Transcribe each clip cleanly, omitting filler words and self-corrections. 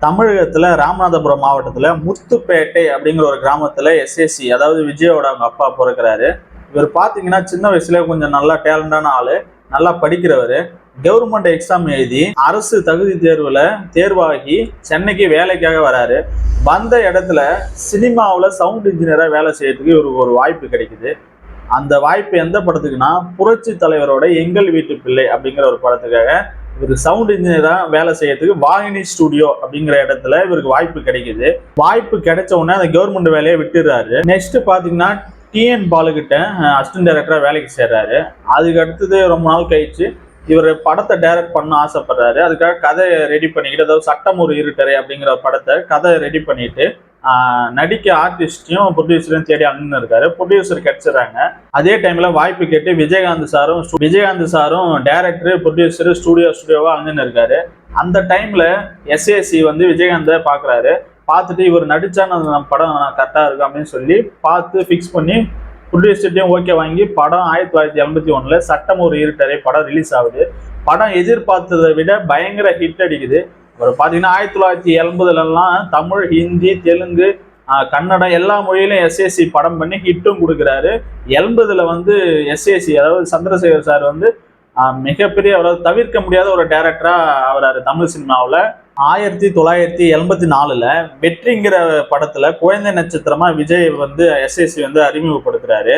தமிழகத்துல ராமநாதபுரம் மாவட்டத்துல முத்துப்பேட்டை அப்படிங்கிற ஒரு கிராமத்துல எஸ்எஸ்சி, அதாவது விஜயோட அவங்க அப்பா பிறக்கிறாரு. இவர் பாத்தீங்கன்னா சின்ன வயசுல கொஞ்சம் நல்லா டேலண்டான ஆளு, நல்லா படிக்கிறவர். கவர்மெண்ட் எக்ஸாம் எழுதி அரசு தகுதி தேர்வுல தேர்வாகி சென்னைக்கு வேலைக்காக வராரு. வந்த இடத்துல சினிமாவில் சவுண்ட் இன்ஜினியரா வேலை செய்யறதுக்கு இவருக்கு ஒரு வாய்ப்பு கிடைக்குது. அந்த வாய்ப்பு எந்த படத்துக்குன்னா, புரட்சி தலைவரோட எங்கள் வீட்டு பிள்ளை அப்படிங்கிற ஒரு படத்துக்காக இவருக்கு சவுண்ட் இன்ஜினியரா வேலை செய்யறதுக்கு வாகினி ஸ்டுடியோ அப்படிங்கிற இடத்துல இவருக்கு வாய்ப்பு கிடைக்குது. வாய்ப்பு கிடைச்ச உடனே அந்த கவர்மெண்ட் வேலையை விட்டுறாரு. நெக்ஸ்ட் பாத்தீங்கன்னா டிஎன் பாலுகிட்ட அசிஸ்டன்ட் டைரக்டரா வேலைக்கு சேர்றாரு. அதுக்கு அடுத்தது ரொம்ப நாள் கழிச்சு இவர் படத்தை டைரக்ட் பண்ண ஆசைப்படுறாரு. அதுக்காக கதை ரெடி பண்ணிக்கிட்டு, அதாவது சட்டம் ஒரு இருட்டரை அப்படிங்கிற படத்தை கதை ரெடி பண்ணிட்டு நடிக்க ஆர்டிஸ்டையும் ப்ரொடியூசரையும் தேடி அண்ணன் இருக்காரு. ப்ரொடியூசர் கிடைச்சிடறாங்க. அதே டைம்ல வாய்ப்பு கேட்டு விஜயகாந்த் சாரும் டைரக்டர் ப்ரொடியூசர் ஸ்டுடியோவா அண்ணன் இருக்காரு. அந்த டைம்ல எஸ்ஏசி வந்து விஜயகாந்தை பாக்குறாரு. பார்த்துட்டு இவர் நடிச்சா நம்ம படம் கரெக்டா இருக்கு அப்படின்னு சொல்லி பார்த்து ஃபிக்ஸ் பண்ணி ப்ரொடியூசர்ட்டையும் ஓகே வாங்கி படம் 1981 சட்டம் ஒரு இருட்டரை படம் ரிலீஸ் ஆகுது. படம் எதிர்பார்த்ததை விட பயங்கர ஹிட் அடிக்குது. ஒரு பார்த்தீங்கன்னா 1980 தமிழ், ஹிந்தி, தெலுங்கு, கன்னடம் எல்லா மொழியிலும் எஸ்ஏசி படம் பண்ணி ஹிட்டும் கொடுக்குறாரு. 80 வந்து எஸ்ஏசி, அதாவது சந்திரசேகர் சார் வந்து மிகப்பெரிய, அதாவது தவிர்க்க முடியாத ஒரு டைரக்டரா ஆகிறாரு தமிழ் சினிமாவில். 1984 வெற்றிங்கிற படத்துல குழந்தை நட்சத்திரமா விஜய் வந்து எஸ்எஸ்சி வந்து அறிமுகப்படுத்துறாரு.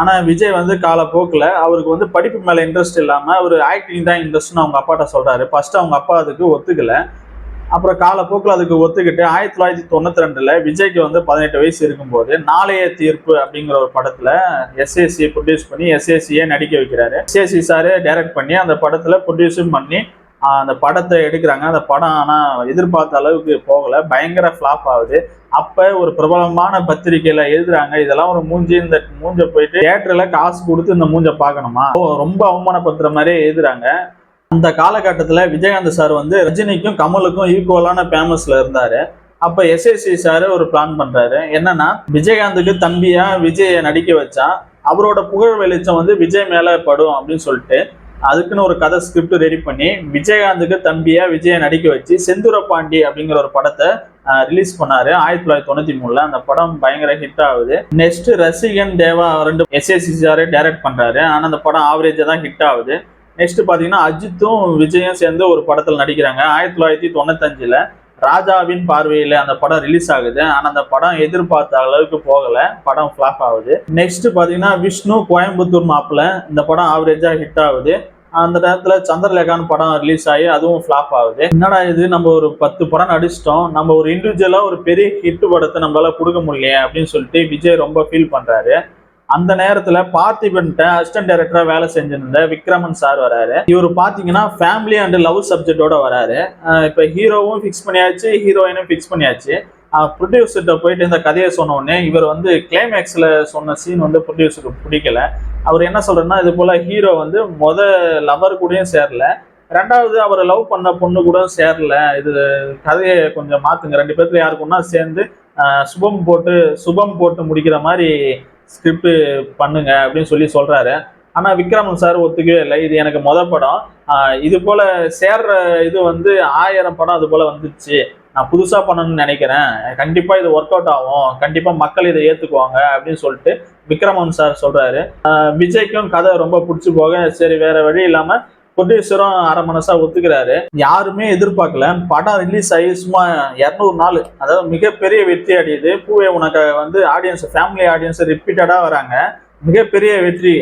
ஆனா விஜய் வந்து காலப்போக்கில் அவருக்கு வந்து படிப்பு மேல இன்ட்ரெஸ்ட் இல்லாம அவர் ஆக்டிங் தான் இன்ட்ரெஸ்ட்னு அவங்க அப்பாட்ட சொல்றாரு. ஃபர்ஸ்ட் அவங்க அப்பா அதுக்கு ஒத்துக்கல. அப்புறம் காலப்போக்கில் அதுக்கு ஒத்துக்கிட்டு 1992 விஜய்க்கு வந்து 18 வயசு இருக்கும்போது நாளைய தீர்ப்பு அப்படிங்கிற ஒரு படத்துல எஸ்ஏசியை ப்ரொடியூஸ் பண்ணி எஸ்ஏசியை நடிக்க வைக்கிறாரு. எஸ்ஏசி சாரு டைரக்ட் பண்ணி அந்த படத்துல ப்ரொடியூஸும் பண்ணி அந்த படத்தை எடுக்கிறாங்க. அந்த படம் ஆனால் எதிர்பார்த்த அளவுக்கு போகலை, பயங்கர ஃப்ளாப் ஆகுது. அப்போ ஒரு பிரபலமான பத்திரிகையில் எழுதுறாங்க, இதெல்லாம் ஒரு மூஞ்சி, இந்த மூஞ்சை போயிட்டு தியேட்டரில் காசு கொடுத்து இந்த மூஞ்சை பார்க்கணுமா, ரொம்ப அவமானப்படுத்துற மாதிரியே எழுதுறாங்க. அந்த காலகட்டத்தில் விஜயகாந்த் சார் வந்து ரஜினிக்கும் கமலுக்கும் ஈக்குவலான ஃபேமஸ்ல இருந்தாரு. அப்போ எஸ்எஸ்சி சார் ஒரு பிளான் பண்றாரு. என்னன்னா, விஜயகாந்துக்கு தம்பியா விஜயை நடிக்க வச்சா அவரோட புகழ் வெளிச்சம் வந்து விஜய் மேல படும் அப்படின்னு சொல்லிட்டு அதுக்குன்னு ஒரு கதை ஸ்கிரிப்ட் ரெடி பண்ணி விஜயகாந்துக்கு தம்பியா விஜயை நடிக்க வச்சு செந்தூர பாண்டி அப்படிங்கிற ஒரு படத்தை ரிலீஸ் பண்ணாரு 1993. அந்த படம் பயங்கர ஹிட் ஆகுது. நெக்ஸ்ட் ரசிகன் தேவா 2 எஸ்எஸ்சி சாரே டைரக்ட் பண்றாரு. ஆனா அந்த படம் ஆவரேஜா தான் ஹிட் ஆகுது. நெக்ஸ்ட் பாத்தீங்கன்னா அஜித்தும் விஜயும் சேர்ந்து ஒரு படத்தில் நடிக்கிறாங்க. 1995 ராஜாவின் பார்வையில அந்த படம் ரிலீஸ் ஆகுது. ஆனா அந்த படம் எதிர்பார்த்த அளவுக்கு போகல, படம் ஃபிளாப் ஆகுது. நெக்ஸ்ட் பாத்தீங்கன்னா விஷ்ணு கோயம்புத்தூர் மாப்பிள்ள, இந்த படம் ஆவரேஜா ஹிட் ஆகுது. அந்த நேரத்துல சந்திரலேகான் படம் ரிலீஸ் ஆகி அதுவும் ஃபிளாப் ஆகுது. என்னடா இது, நம்ம ஒரு 10 படம் நடிச்சிட்டோம், நம்ம ஒரு இண்டிவிஜுவலா ஒரு பெரிய ஹிட் படத்தை நம்மளால கொடுக்க முடியலையே அப்படின்னு சொல்லிட்டு விஜய் ரொம்ப ஃபீல் பண்றாரு. அந்த நேரத்துல பார்த்திபன்ட்ட அசிஸ்டன்ட் டைரக்டரா வேலை செஞ்சிருந்த விக்ரமன் சார் வராரு. இவர் பாத்தீங்கன்னா ஃபேமிலி அண்ட் லவ் சப்ஜெக்டோட வராரு. இப்ப ஹீரோவும் ஃபிக்ஸ் பண்ணியாச்சு, ஹீரோயினும் ஃபிக்ஸ் பண்ணியாச்சு. ப்ரொடியூசர்கிட்ட போயிட்டு இந்த கதையை சொன்ன உடனே இவர் வந்து கிளைமேக்ஸ்ல சொன்ன சீன் வந்து ப்ரொடியூசருக்கு பிடிக்கல. அவர் என்ன சொல்றேன்னா, இது போல ஹீரோ வந்து லவர் கூடயும் சேரல, ரெண்டாவது அவர் லவ் பண்ண பொண்ணு கூட சேரல, இது கதையை கொஞ்சம் மாத்துங்க, 2 பேர்த்துல யாருக்குன்னா சேர்ந்து சுபம் போட்டு முடிக்கிற மாதிரி ஸ்கிரிப்ட் பண்ணுங்க அப்படின்னு சொல்றாரு. ஆனா விக்ரமன் சார் ஒத்துக்கவே இல்லை. இது எனக்கு படம், இது போல சேர்ற இது வந்து 1000 படம் அது போல வந்துச்சு, நான் புதுசா பண்ணணும்னு நினைக்கிறேன், கண்டிப்பா இது ஒர்க் அவுட் ஆகும், கண்டிப்பா மக்கள் இதை ஏத்துக்குவாங்க அப்படின்னு சொல்லிட்டு விக்ரமன் சார் சொல்றாரு. விஜய்க்கும் கதை ரொம்ப பிடிச்சி போக சரி வேற வழி இல்லாம ப்ரொடியூசரும் அரை மனசா ஒத்துக்கிறாரு. யாருமே எதிர்பார்க்கல, படம் ரிலீஸ் ஆகி சும்மா 200 நாள், அதாவது மிகப்பெரிய வெற்றி அடையுது. பூவே உனக்கு வந்து ஆடியன்ஸ், ஃபேமிலி ஆடியன்ஸ் ரிப்பீட்டடா வராங்க, மிகப்பெரிய வெற்றி.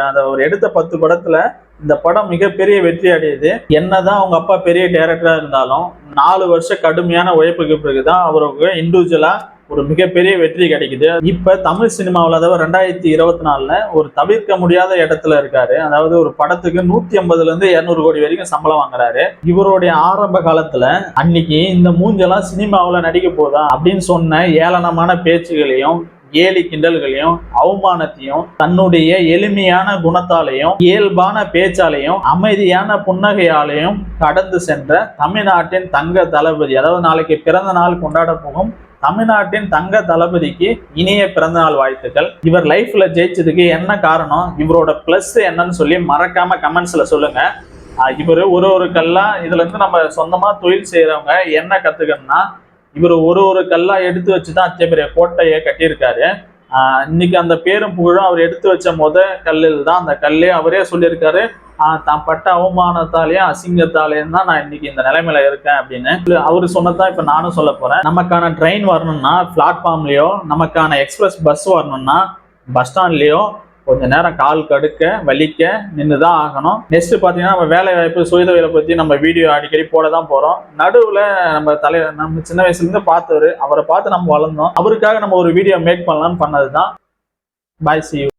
அந்த ஒரு எடுத்த 10 படத்துல இந்த படம் மிகப்பெரிய வெற்றி அடையுது. என்னதான் அவங்க அப்பா பெரிய டைரக்டரா இருந்தாலும் 4 வருஷம் கடுமையான உழைப்புக்கு பிறகுதான் அவருக்கு இண்டிவிஜுவலா ஒரு மிகப்பெரிய வெற்றி கிடைக்குது. இப்ப தமிழ் சினிமாவில், அதாவது 2024 ஒரு தவிர்க்க முடியாத இடத்துல இருக்காரு. அதாவது ஒரு படத்துக்கு 150-200 கோடி வரைக்கும் சம்பளம் வாங்குறாரு. இவருடைய ஆரம்ப காலத்துல அன்னைக்கு இந்த மூஞ்செல்லாம் சினிமாவில் நடிக்க போதா அப்படின்னு சொன்ன ஏளனமான பேச்சுகளையும் கேலி கிண்டல்களையும் அவமானத்தையும் தன்னுடைய எளிமையான குணத்தாலையும் இயல்பான பேச்சாலையும் அமைதியான புன்னகையாலையும் கடந்து சென்ற தமிழ்நாட்டின் தங்க தளபதி, அதாவது நாளைக்கு பிறந்த நாள் கொண்டாட போகும் தமிழ்நாட்டின் தங்க தளபதிக்கு இனிய பிறந்தநாள் வாழ்த்துக்கள். இவர் லைஃப்ல ஜெயிச்சதுக்கு என்ன காரணம், இவரோட பிளஸ் என்னன்னு சொல்லி மறக்காம கமெண்ட்ஸ்ல சொல்லுங்க. இவர் ஒரு கல்லா இதுல இருந்து நம்ம சொந்தமா தொழில் செய்யறவங்க என்ன கத்துக்கணும்னா, இவர் ஒரு கல்லா எடுத்து வச்சுதான் அத்திய பெரிய கோட்டையை கட்டியிருக்காரு. இன்னைக்கு அந்த பேரும் புகழும் அவர் எடுத்து வச்ச கல்லில் தான். அந்த கல்லே அவரே சொல்லியிருக்காரு, தான் பட்ட அவமானத்தாலேயும் அசிங்கத்தாலேயும் தான் நான் இன்னைக்கு இந்த நிலைமையில இருக்கேன் அப்படின்னு. அவரு சொன்னதான் இப்ப நானும் சொல்ல போறேன். நமக்கான ட்ரெயின் வரணும்னா பிளாட்ஃபார்ம்லயோ, நமக்கான எக்ஸ்பிரஸ் பஸ் வரணும்னா பஸ் ஸ்டாண்ட்லயோ கொஞ்ச நேரம் கால் கடுக்க வலிக்க நின்றுதான் ஆகணும். நெக்ஸ்ட் பாத்தீங்கன்னா நம்ம வேலை வாய்ப்பு சுயதொழிலை பத்தி நம்ம வீடியோ அடிக்கடி போட தான் போறோம். நடுவுல நம்ம சின்ன வயசுல இருந்து பார்த்தவரு, அவரை பார்த்து நம்ம வளர்ந்தோம். அவருக்காக நம்ம ஒரு வீடியோ மேக் பண்ணலாம்னு பண்ணதுதான். பாய், see you.